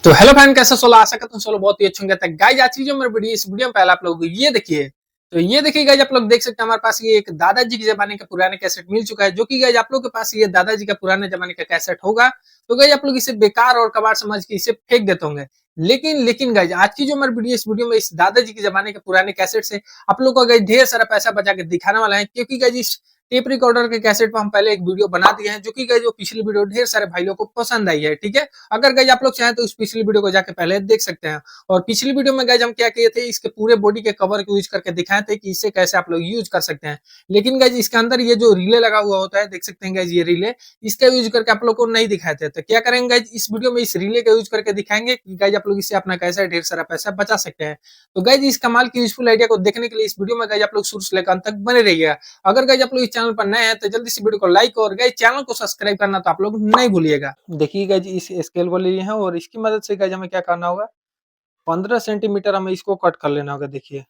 तो hello friend, कैसे solo? आशा करता हूं सोलो बहुत ही अच्छे होंगे। गाइस आज की जो मेरी वीडियो, इस वीडियो में पहले आप लोग ये देखिए। तो ये देखिए गाइस, आप लोग देख सकते हैं हमारे पास ये एक दादाजी के जमाने का पुराने कैसेट मिल चुका है, जो कि गाइस आप लोग के पास ये दादाजी का पुराने जमाने का कैसेट होगा तो गाइस आप लोग इसे बेकार और कबाड़ समझ के इसे फेंक देते होंगे। लेकिन गाइस आज की जो मेरी वीडियो, इस वीडियो में इस दादाजी के जमाने के पुराने कैसेट से आप लोग को गाइस ढेर सारा पैसा बचा के दिखाने वाला है, क्योंकि गाइस इस टेप रिकॉर्डर के कैसेट पर हम पहले एक वीडियो बना दिए हैं, जो कि गाइस जो पिछली वीडियो ढेर सारे भाई लोग को पसंद आई है। ठीक है, अगर गाइस आप लोग चाहें तो उस पिछली वीडियो को जाके पहले देख सकते हैं। और पिछली वीडियो में गाइस हम क्या किए थे, इसके पूरे बॉडी के कवर को यूज करके दिखाए थे कि इसे कैसे आप लोग यूज कर सकते हैं। लेकिन गाइस इसके अंदर ये जो रिले लगा हुआ होता है, देख सकते हैं गाइस ये रिले, इसका यूज करके आप लोग को नहीं दिखाए थे। तो क्या करेंगे गाइस, इस वीडियो में इस रिले का यूज करके दिखाएंगे कि गाइस आप लोग इससे अपना कैसा ढेर सारा पैसा बचा सकते हैं। तो गाइस इस कमाल की यूजफुल आइडिया को देखने के लिए इस वीडियो में गाइस आप लोग शुरू से लेकर अंत तक बने रहिएगा। अगर गाइस आप लोग इस चैनल पर नए हैं तो जल्दी से वीडियो को लाइक और गाइस चैनल को सब्सक्राइब करना तो आप लोग नहीं भूलिएगा। देखिए गाइस इस स्केल को लिए हैं और इसकी मदद से गाइस हमें क्या करना होगा, 15 सेंटीमीटर हमें इसको कट कर लेना होगा। देखिए